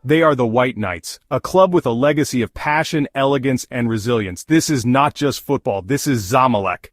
They are the White Knights, a club with a legacy of passion, elegance, and resilience. This is not just football, this is Zamalek.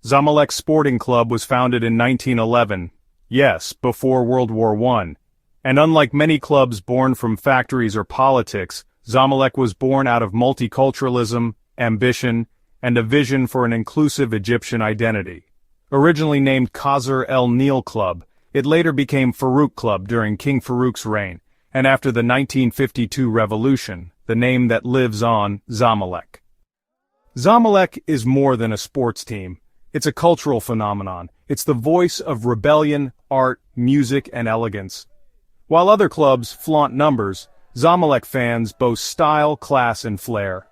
Zamalek Sporting Club was founded in 1911. Yes, before World War I. And unlike many clubs born from factories or politics, Zamalek was born out of multiculturalism, ambition, and a vision for an inclusive Egyptian identity. Originally named Qasr El Nil Club, it later became Farouk Club during King Farouk's reign, and after the 1952 revolution, the name that lives on, Zamalek. Zamalek is more than a sports team. It's a cultural phenomenon. It's the voice of rebellion, art, music, and elegance. While other clubs flaunt numbers, Zamalek fans boast style, class, and flair.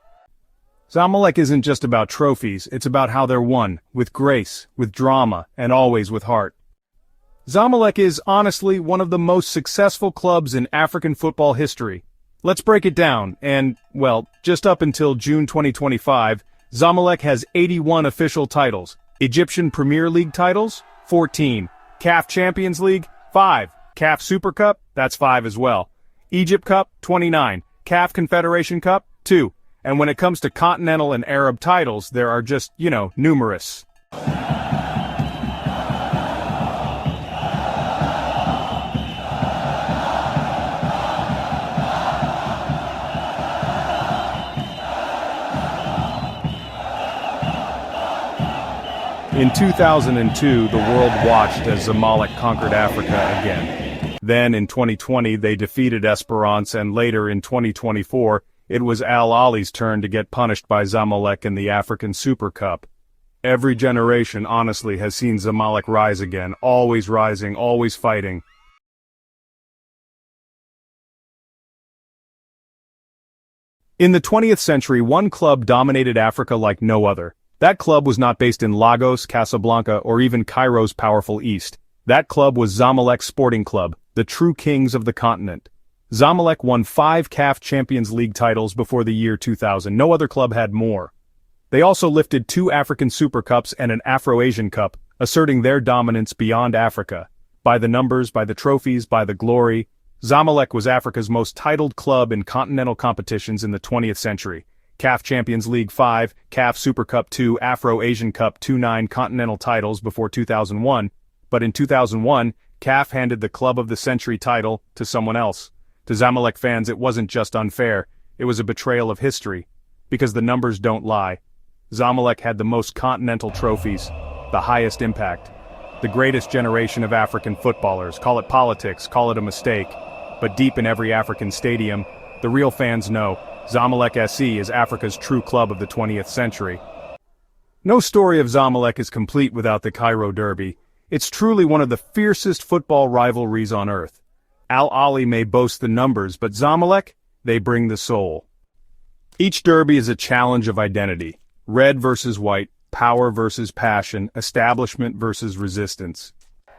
Zamalek isn't just about trophies, it's about how they're won, with grace, with drama, and always with heart. Zamalek is, honestly, one of the most successful clubs in African football history. Let's break it down, and, well, just up until June 2025, Zamalek has 81 official titles. Egyptian Premier League titles? 14. CAF Champions League? 5. CAF Super Cup? That's 5 as well. Egypt Cup? 29. CAF Confederation Cup? 2. And when it comes to continental and Arab titles, there are just, numerous. In 2002, the world watched as Zamalek conquered Africa again. Then, in 2020, they defeated Esperance, and later in 2024, it was Al Ahly's turn to get punished by Zamalek in the African Super Cup. Every generation, honestly, has seen Zamalek rise again, always rising, always fighting. In the 20th century, one club dominated Africa like no other. That club was not based in Lagos, Casablanca, or even Cairo's powerful east. That club was Zamalek Sporting Club, the true kings of the continent. Zamalek won 5 CAF Champions League titles before the year 2000. No other club had more. They also lifted 2 African Super Cups and an Afro-Asian Cup, asserting their dominance beyond Africa. By the numbers, by the trophies, by the glory, Zamalek was Africa's most titled club in continental competitions in the 20th century. CAF Champions League 5, CAF Super Cup 2, Afro-Asian Cup 2, 9 continental titles before 2001, but in 2001, CAF handed the Club of the Century title to someone else. To Zamalek fans, it wasn't just unfair, it was a betrayal of history, because the numbers don't lie. Zamalek had the most continental trophies, the highest impact, the greatest generation of African footballers. Call it politics, call it a mistake, but deep in every African stadium, the real fans know Zamalek SC is Africa's true club of the 20th century. No story of Zamalek is complete without the Cairo Derby. It's truly one of the fiercest football rivalries on earth. Al Ahly may boast the numbers, but Zamalek, they bring the soul. Each derby is a challenge of identity. Red versus white, power versus passion, establishment versus resistance.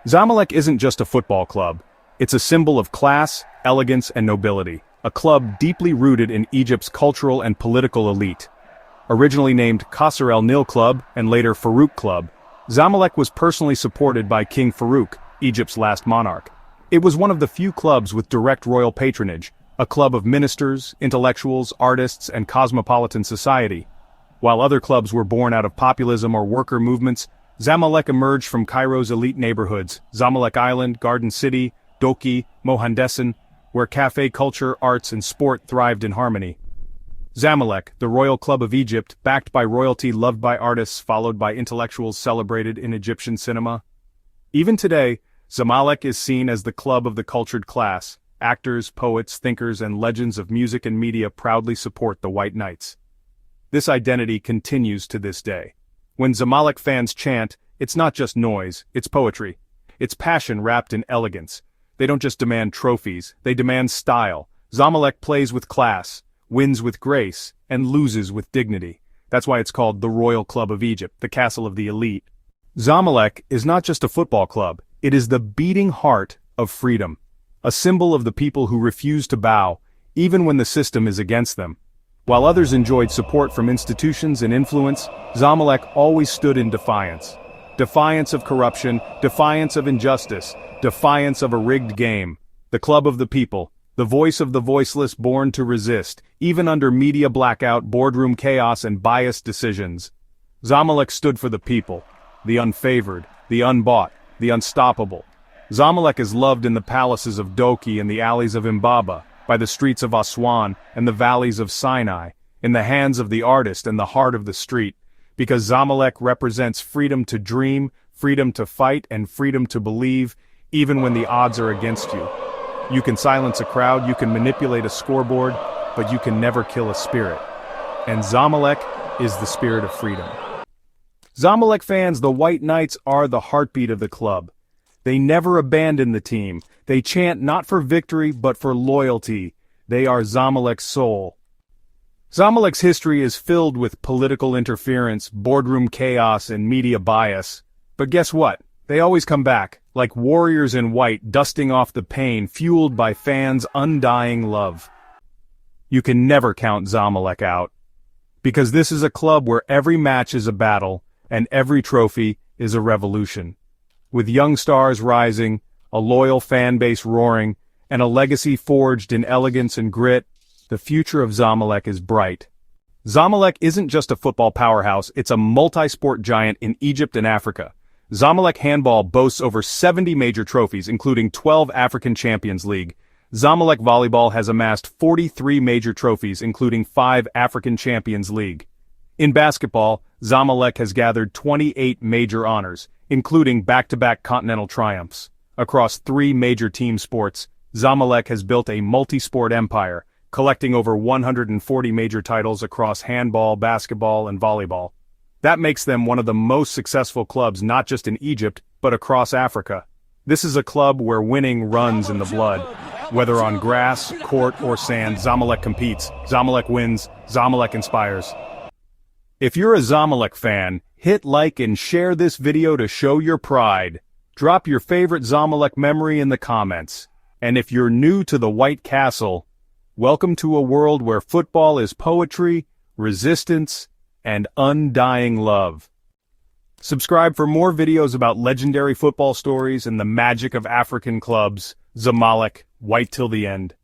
Zamalek isn't just a football club. It's a symbol of class, elegance, and nobility. A club deeply rooted in Egypt's cultural and political elite. Originally named Qasr El Nil Club and later Farouk Club, Zamalek was personally supported by King Farouk, Egypt's last monarch. It was one of the few clubs with direct royal patronage, a club of ministers, intellectuals, artists, and cosmopolitan society. While other clubs were born out of populism or worker movements, Zamalek emerged from Cairo's elite neighborhoods, Zamalek Island, Garden City, Doki, Mohandesan, where cafe culture, arts, and sport thrived in harmony. Zamalek, the royal club of Egypt, backed by royalty, loved by artists, followed by intellectuals, celebrated in Egyptian cinema. Even today, Zamalek is seen as the club of the cultured class. Actors, poets, thinkers, and legends of music and media proudly support the White Knights. This identity continues to this day. When Zamalek fans chant, it's not just noise, it's poetry. It's passion wrapped in elegance. They don't just demand trophies, they demand style. Zamalek plays with class, wins with grace, and loses with dignity. That's why it's called the Royal Club of Egypt, the castle of the elite. Zamalek is not just a football club, it is the beating heart of freedom. A symbol of the people who refuse to bow, even when the system is against them. While others enjoyed support from institutions and influence, Zamalek always stood in defiance. Defiance of corruption, defiance of injustice, defiance of a rigged game. The club of the people, The voice of the voiceless born to resist, even under media blackout, boardroom chaos and biased decisions. Zamalek stood for the people, the unfavored, the unbought, the unstoppable. Zamalek is loved in the palaces of Doki and the alleys of Imbaba, by the streets of Aswan and the valleys of Sinai, in the hands of the artist and the heart of the street, because Zamalek represents freedom to dream, freedom to fight, and freedom to believe, even when the odds are against you. You can silence a crowd, you can manipulate a scoreboard, but you can never kill a spirit. And Zamalek is the spirit of freedom. Zamalek fans, the White Knights are the heartbeat of the club. They never abandon the team. They chant not for victory, but for loyalty. They are Zamalek's soul. Zamalek's history is filled with political interference, boardroom chaos, and media bias. But guess what? They always come back, like warriors in white, dusting off the pain, fueled by fans' undying love. You can never count Zamalek out. Because this is a club where every match is a battle, and every trophy is a revolution. With young stars rising, a loyal fan base roaring, and a legacy forged in elegance and grit, the future of Zamalek is bright. Zamalek isn't just a football powerhouse, it's a multi-sport giant in Egypt and Africa. Zamalek handball boasts over 70 major trophies, including 12 African Champions League. Zamalek volleyball has amassed 43 major trophies, including 5 African Champions League. In basketball, Zamalek has gathered 28 major honors, including back-to-back continental triumphs. Across 3 major team sports, Zamalek has built a multi-sport empire, collecting over 140 major titles across handball, basketball, and volleyball. That makes them one of the most successful clubs not just in Egypt, but across Africa. This is a club where winning runs in the blood. Whether on grass, court, or sand, Zamalek competes, Zamalek wins, Zamalek inspires. If you're a Zamalek fan, hit like and share this video to show your pride. Drop your favorite Zamalek memory in the comments. And if you're new to the White Castle, welcome to a world where football is poetry, resistance, and undying love. Subscribe for more videos about legendary football stories and the magic of African clubs. Zamalek, white till the end.